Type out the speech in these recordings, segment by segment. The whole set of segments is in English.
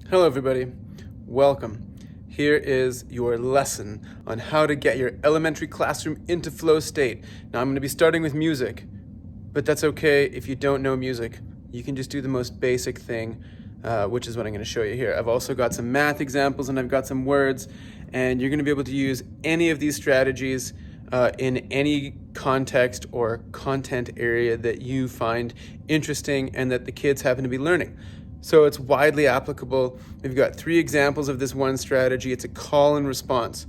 Hello everybody, welcome. Here is your lesson on how to get your elementary classroom into flow state. Now I'm going to be starting with music, but that's okay if you don't know music. You can just do the most basic thing, which is what I'm going to show you here. I've also got some math examples and I've got some words, and you're going to be able to use any of these strategies in any context or content area that you find interesting and that the kids happen to be learning. So it's widely applicable. We've got 3 examples of this one strategy. It's a call and response.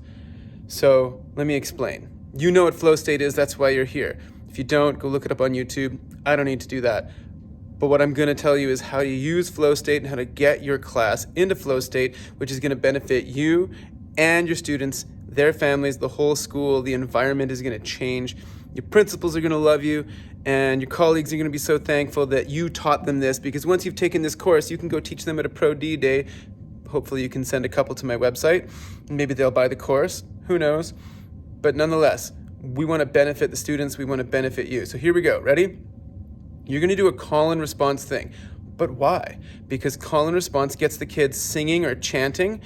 So let me explain. You know what flow state is, that's why you're here. If you don't, go look it up on YouTube. I don't need to do that. But what I'm going to tell you is how to use flow state and how to get your class into flow state, which is going to benefit you and your students, their families, the whole school. The environment is going to change. Your principals are going to love you, and your colleagues are going to be so thankful that you taught them this, because once you've taken this course, you can go teach them at a Pro D Day. Hopefully you can send a couple to my website. Maybe they'll buy the course. Who knows? But nonetheless, we want to benefit the students. We want to benefit you. So here we go. Ready? You're going to do a call and response thing. But why? Because call and response gets the kids singing or chanting.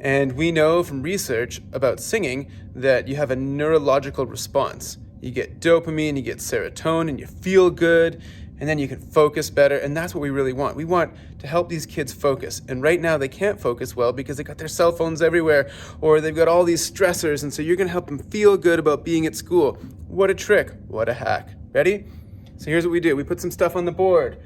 And we know from research about singing that you have a neurological response. You get dopamine, you get serotonin, you feel good, and then you can focus better. And that's what we really want. We want to help these kids focus. And right now they can't focus well because they got their cell phones everywhere, or they've got all these stressors. And so you're going to help them feel good about being at school. What a trick. What a hack. Ready? So here's what we do. We put some stuff on the board.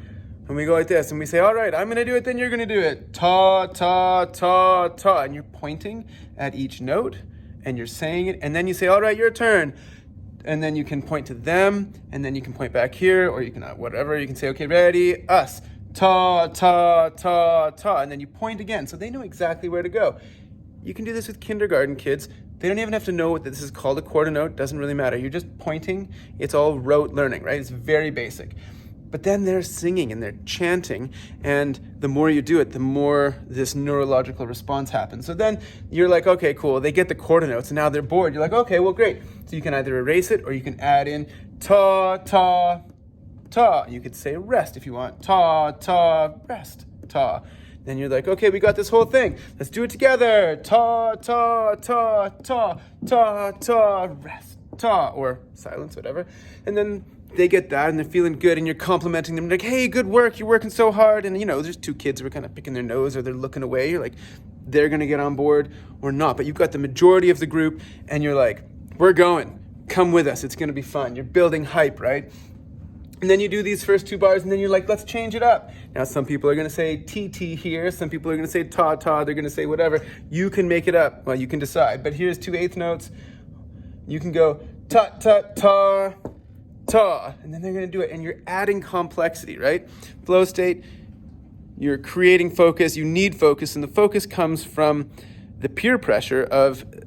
And we go like this, and we say, all right, I'm going to do it, then you're going to do it. Ta, ta, ta, ta. And you're pointing at each note, and you're saying it. And then you say, all right, your turn. And then you can point to them, and then you can point back here, or you can, whatever. You can say, okay, ready, us. Ta, ta, ta, ta. And then you point again, so they know exactly where to go. You can do this with kindergarten kids. They don't even have to know what this is called, a quarter note. Doesn't really matter. You're just pointing. It's all rote learning, right? It's very basic. But then they're singing and they're chanting, and the more you do it, the more this neurological response happens. So then you're like, okay, cool. They get the quarter notes, and now they're bored. You're like, okay, well, great. So you can either erase it, or you can add in ta, ta, ta. You could say rest if you want. Ta, ta, rest, ta. Then you're like, okay, we got this whole thing. Let's do it together. Ta, ta, ta, ta, ta, ta, rest, ta, or silence, whatever. And then they get that, and they're feeling good, and you're complimenting them. Like, hey, good work. You're working so hard. And, there's 2 kids who are kind of picking their nose, or they're looking away. You're like, they're going to get on board or not. But you've got the majority of the group, and you're like, we're going. Come with us. It's going to be fun. You're building hype, right? And then you do these first 2 bars, and then you're like, let's change it up. Now, some people are going to say TT here. Some people are going to say ta-ta. They're going to say whatever. You can make it up. Well, you can decide. But here's 2/8 notes. You can go ta-ta-ta. Ta, and then they're going to do it, and you're adding complexity, right? Flow state, you're creating focus, you need focus, and the focus comes from the peer pressure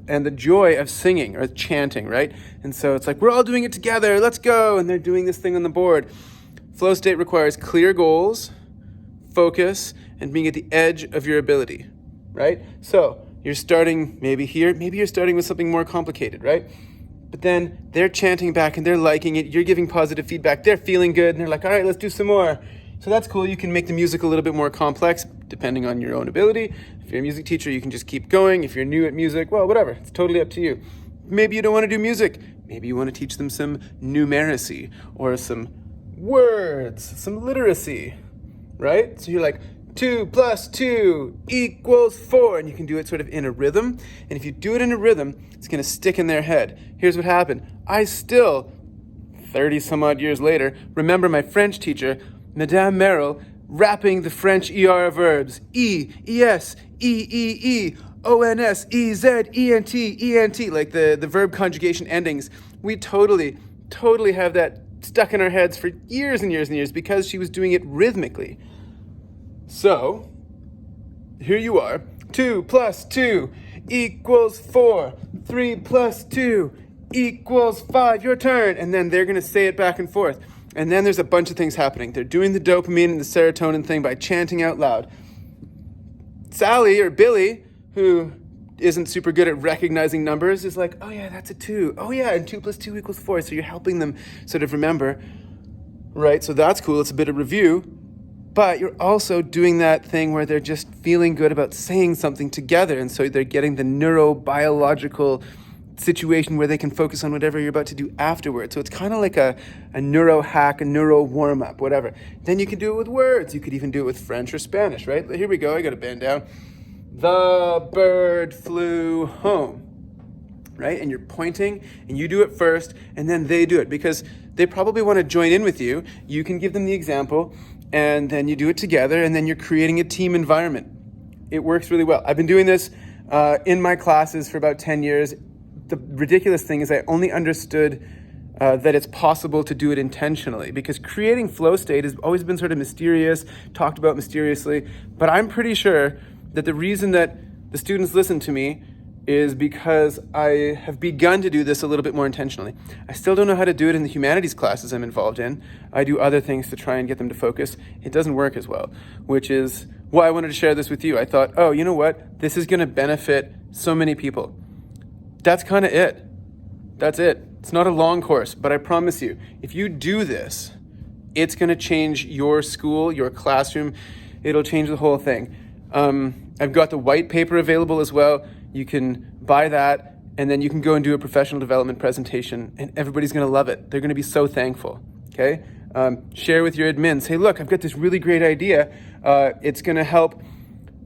and the joy of singing or chanting, right? And so it's like, we're all doing it together, let's go, and they're doing this thing on the board. Flow state requires clear goals, focus, and being at the edge of your ability, right? So you're starting maybe here, maybe you're starting with something more complicated, right? But then they're chanting back and they're liking it. You're giving positive feedback. They're feeling good. And they're like, all right, let's do some more. So that's cool. You can make the music a little bit more complex depending on your own ability. If you're a music teacher, you can just keep going. If you're new at music, well, whatever. It's totally up to you. Maybe you don't want to do music. Maybe you want to teach them some numeracy or some words, some literacy, right? So you're like, 2 + 2 = 4. And you can do it sort of in a rhythm. And if you do it in a rhythm, it's going to stick in their head. Here's what happened. I still, 30 some odd years later, remember my French teacher, Madame Merrill, rapping the French ER verbs. E, ES, E, ONS, EZ, ENT, like the verb conjugation endings. We totally have that stuck in our heads for years and years and years because she was doing it rhythmically. So, here you are, 2 + 2 = 4, 3 + 2 = 5, your turn. And then they're going to say it back and forth. And then there's a bunch of things happening. They're doing the dopamine and the serotonin thing by chanting out loud. Sally or Billy, who isn't super good at recognizing numbers, is like, oh yeah, that's a 2. Oh yeah, and 2 + 2 = 4. So you're helping them sort of remember, right? So that's cool. It's a bit of review. but you're also doing that thing where they're just feeling good about saying something together. And so they're getting the neurobiological situation where they can focus on whatever you're about to do afterwards. So it's kind of like a neuro hack, a neuro warm-up, whatever. Then you can do it with words. You could even do it with French or Spanish, right? Here we go. I got a band down. The bird flew home, right? And you're pointing, and you do it first, and then they do it, because they probably want to join in with you. You can give them the example, and then you do it together, and then you're creating a team environment. It works really well. I've been doing this in my classes for about 10 years. The ridiculous thing is I only understood that it's possible to do it intentionally, because creating flow state has always been sort of mysterious, talked about mysteriously, but I'm pretty sure that the reason that the students listen to me is because I have begun to do this a little bit more intentionally. I still don't know how to do it in the humanities classes I'm involved in. I do other things to try and get them to focus. It doesn't work as well, which is why I wanted to share this with you. I thought, oh, you know what? This is going to benefit so many people. That's kind of it. That's it. It's not a long course, but I promise you, if you do this, it's going to change your school, your classroom. It'll change the whole thing. I've got the white paper available as well. You can buy that, and then you can go and do a professional development presentation, and everybody's going to love it. They're going to be so thankful, okay? Share with your admins. Hey, look, I've got this really great idea. It's going to help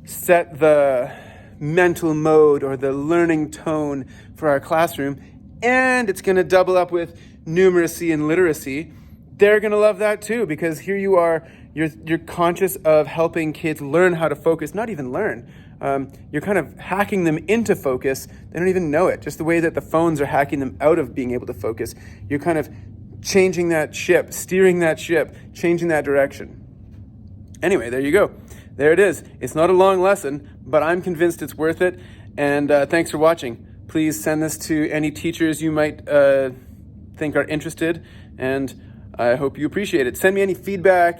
set the mental mode or the learning tone for our classroom, and it's going to double up with numeracy and literacy. They're going to love that too, because here you are, you're conscious of helping kids learn how to focus, not even learn. You're kind of hacking them into focus. They don't even know it. Just the way that the phones are hacking them out of being able to focus. You're kind of changing that ship, steering that ship, changing that direction. Anyway, there you go. There it is. It's not a long lesson, but I'm convinced it's worth it. And thanks for watching. Please send this to any teachers you might think are interested, and I hope you appreciate it. Send me any feedback,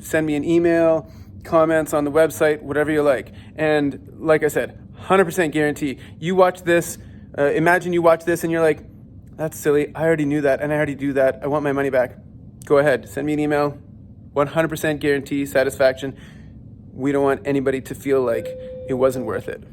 send me an email, comments on the website, whatever you like. And like I said, 100% guarantee. You watch this, imagine you watch this and you're like, that's silly, I already knew that and I already do that, I want my money back. Go ahead, send me an email, 100% guarantee satisfaction. We don't want anybody to feel like it wasn't worth it.